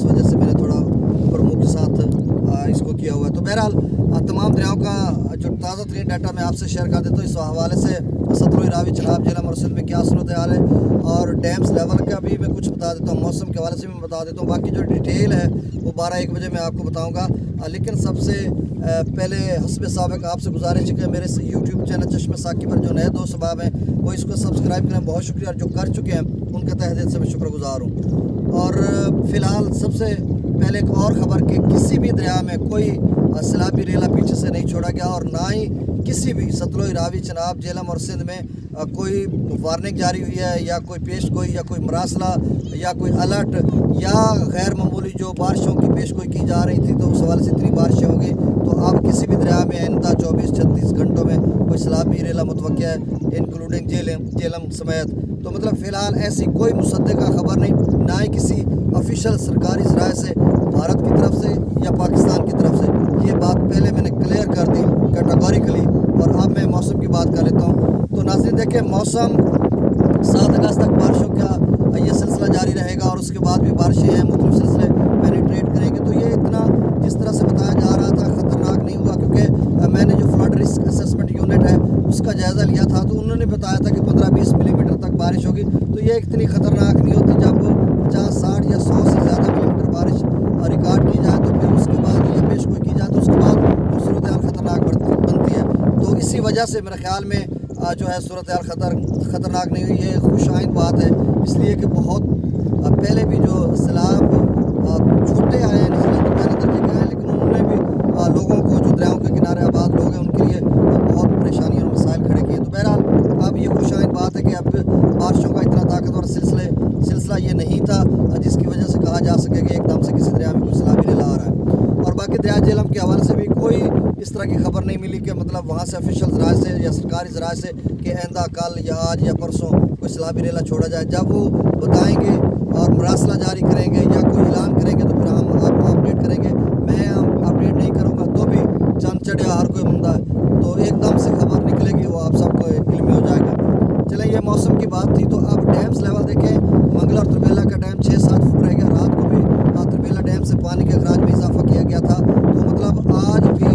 وجہ سے میں نے تھوڑا پرمو کے ساتھ اس کو کیا ہوا ہے۔ تو بہرحال تمام دریاؤں کا جو تازہ ترین ڈیٹا میں آپ سے شیئر کر دیتا ہوں۔ اس حوالے سے ستلج، راوی، چناب، جہلم اور سندھ میں کیا صورتحال ہے، اور ڈیمز لیول کا بھی میں کچھ بتا دیتا ہوں، موسم کے حوالے سے بھی بتا دیتا ہوں۔ باقی جو ڈیٹیل ہے وہ 12-1 بجے میں آپ کو بتاؤں گا، لیکن سب سے پہلے حسب سابق آپ سے گزارش ہے کہ میرے یوٹیوب چینل چشمہ ساکی پر جو نئے دوست احباب ہیں وہ اس کو سبسکرائب کریں، بہت شکریہ، اور جو کر چکے ہیں ان کا تہ دل سے میں شکر گزار ہوں۔ اور فی الحال سب سے پہلے ایک اور خبر کہ کسی بھی دریا میں کوئی سیلابی ریلا پیچھے سے نہیں چھوڑا گیا، اور نہ ہی کسی بھی ستلج، راوی، چناب، جہلم اور سندھ میں کوئی وارننگ جاری ہوئی ہے، یا کوئی پیش گوئی، یا کوئی مراسلہ، یا کوئی الرٹ، یا غیر معمولی جو بارشوں کی پیش گوئی کی جا رہی تھی تو اس حوالے سے اتنی بارشیں ہوں گی تو اب کسی بھی دریا میں آئندہ 24-36 گھنٹوں میں کوئی سیلابی ریلا متوقع ہے، انکلوڈنگ جہلم سمیت۔ تو مطلب فی الحال ایسی کوئی مصدقہ خبر نہیں، نہ ہی کسی آفیشیل سرکاری ذرائع سے، بھارت کی طرف سے یا پاکستان کی طرف سے۔ یہ بات پہلے میں نے کلیئر کر دی کیٹاگوریکلی، اور اب میں موسم کی بات کر لیتا ہوں۔ تو ناظرین دیکھیں، موسم 7 اگست تک بارشوں کا یہ سلسلہ جاری رہے گا، اور اس کے بعد بھی بارشیں ہیں، مختلف سلسلے پینیٹریٹ کریں گے۔ تو یہ اتنا جس طرح سے بتایا جا رہا تھا خطرناک نہیں ہوا، کیونکہ میں نے جو فلڈ رسک اسسمنٹ یونٹ ہے اس کا جائزہ لیا تھا تو انہوں نے بتایا تھا کہ 15-20 ملی میٹر تک بارش ہوگی، تو یہ اتنی خطرناک نہیں ہوتی۔ جب 50, 60 یا 100 سے زیادہ ملی میٹر بارش ریکارڈ کی جائے تو پھر اس کے بعد یہ پیش گوئی کی جائے تو اس کے بعد وہ صورتحال خطرناک بنتی ہے۔ تو اسی وجہ سے میرے خیال میں جو ہے صورتحال خطرناک نہیں ہوئی۔ یہ خوش آئند بات ہے، اس لیے کہ بہت پہلے بھی جو سیلاب چھوٹے آئے ہیں، نچلے درمیانے درجے کے آئے، لیکن انہوں نے بھی لوگوں کو جو دریاؤں کے کنارے آباد لوگ ہیں ان کے لیے بہت پریشانی اور مسائل کھڑے کیے۔ تو بہرحال اب یہ خوش آئند بات ہے کہ اب بارشوں کا اتنا طاقتور سلسلہ یہ نہیں تھا جس کی وجہ سے کہا جا سکے کہ ایک دم سے کسی دریا میں کوئی سیلابی ریلا آ رہا ہے۔ اور باقی دریا جہلم کے حوالے سے بھی کوئی اس طرح کی خبر نہیں ملی کہ مطلب وہاں سے آفیشیل ذرائع سے یا سرکاری ذرائع سے کہ آئندہ کل یا آج یا پرسوں کوئی سیلابی ریلا چھوڑا جائے۔ جب وہ بتائیں گے اور مراسلہ جاری کریں گے یا کوئی اعلان کریں گے تو پھر ہم آپ کو اپڈیٹ کریں گے۔ میں اپڈیٹ نہیں کروں گا تو بھی چند چڑھیا ہر کوئی مندہ ہے، تو ایک دم سے خبر نکلے گی وہ آپ سب کو علمی ہو جائے گا۔ چلیں، یہ موسم کی بات تھی۔ تو اب ڈیمز لیول دیکھیں، منگلا اور تربیلا کا ڈیم 6-7 فٹ رہ گیا، رات کو بھی تربیلا ڈیم سے پانی کے اخراج میں اضافہ کیا گیا تھا، تو مطلب آج بھی اب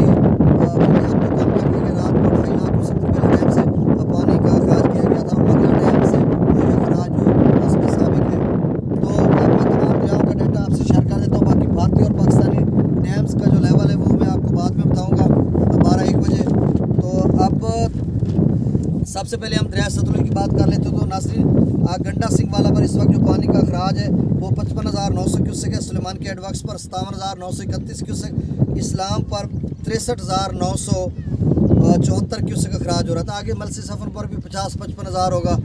تو کم کر دیں گے، رات کو 2.5 لاکھ سے تربیلا ڈیم سے پانی کا اخراج کیا گیا تھا، اور منگلا ڈیم سے کوئی اخراج جو حسب سابق ہے۔ تو اب میں تمام دریاؤں کا ڈیٹا آپ سے شیئر کر دیتا ہوں۔ باقی بھارتی اور پاکستانی ڈیمز کا جو لیول ہے وہ میں آپ کو بعد میں بتاؤں گا 12-1 بجے۔ تو اب سب سے پہلے ہم دریا ستلج کی بات کر لیتے ہیں۔ تو ناظرین، گنڈا سنگھ والا پر اس وقت جو پانی کا اخراج ہے وہ 55,900 کیوسک ہے، سلیمان کے ایڈ ورکس پر 57,931 کیوسک، اسلام پر 63,974 کیوسک اخراج ہو رہا تھا۔ آگے ملسی سفر پر بھی 50-55 ہزار ہوگا،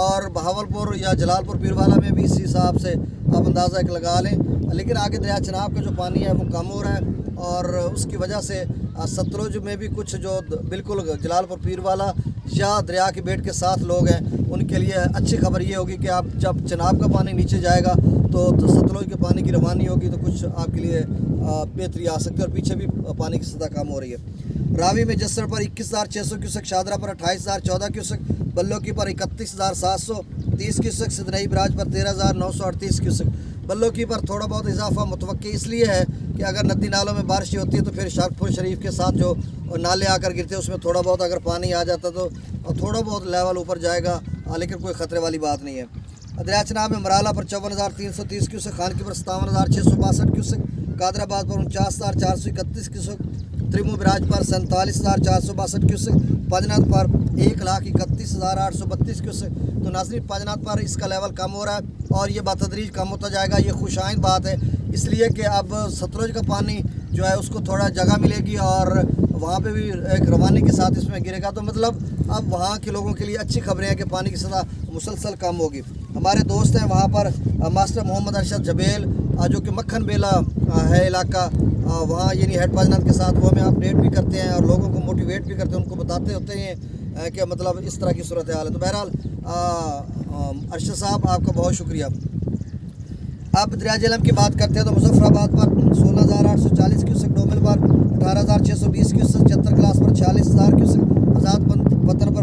اور بہاولپور یا جلال پور پیروالا میں بھی اسی حساب سے آپ اندازہ ایک لگا لیں۔ لیکن آگے دریا چناب کا جو پانی ہے وہ کم ہو رہا ہے، اور اس کی وجہ سے ستلج میں بھی کچھ جو بالکل جلال پور پیروالا یا دریا کی بیٹ کے ساتھ لوگ ہیں ان کے لیے اچھی خبر یہ ہوگی کہ آپ جب چناب کا پانی نیچے جائے گا تو ستلج کے پانی کی روانی ہوگی تو کچھ آپ کے لیے بہتری آ سکتی ہے، اور پیچھے بھی پانی کی سطح کم ہو رہی ہے۔ راوی میں جسر پر 21,600 کیوسک، شادرہ پر 28,014 کیوسک، بلوکی پر 31,730 کیوسک، سدنئی براج پر 13,938 کیوسک۔ بلوکی پر تھوڑا بہت اضافہ متوقع اس لیے ہے کہ اگر ندی نالوں میں بارشیں ہوتی ہے تو پھر شرپور شریف کے ساتھ جو نالے آ کر گرتے ہیں اس میں تھوڑا بہت اگر پانی آ جاتا تو تھوڑا بہت لیول اوپر جائے گا، لیکن کوئی خطرے والی بات نہیں ہے۔ دریا چناب میں مرالہ پر 54,330 کیوسک، خانکی پر 57,662 کیوسک، قادر آباد پر 49,431 کیوسک، تریمو براج پر 47,462 کیوسک، پنجناد پر 1,31,832 کیوسک۔ تو ناظرین، پنجناد پر اس کا لیول کم ہو رہا ہے اور یہ بتدریج کم ہوتا جائے گا۔ یہ خوش آئند بات ہے، اس لیے کہ اب ستلج کا پانی جو ہے اس کو تھوڑا جگہ ملے گی اور وہاں پہ بھی ایک روانی کے ساتھ اس میں گرے گا، تو مطلب اب وہاں کے لوگوں کے لیے اچھی خبریں ہیں کہ پانی کی سطح مسلسل کم ہوگی۔ ہمارے دوست ہیں وہاں پر ماسٹر محمد ارشد جبیل جو کہ مکھن بیلا ہے علاقہ، وہاں یعنی ہیڈ پاجنات کے ساتھ وہ ہمیں اپڈیٹ بھی کرتے ہیں اور لوگوں کو موٹیویٹ بھی کرتے ہیں، ان کو بتاتے ہوتے ہیں کہ مطلب اس طرح کی صورتحال ہے۔ تو بہرحال ارشد صاحب آپ کا بہت شکریہ۔ اب دریا جہلم کی بات کرتے ہیں تو مظفر آباد پر 16,840 کیوسک، ڈومل پر 18,620 کیوسک، چتر کلاس پر 46,000 کیوسک، آزاد پتن پر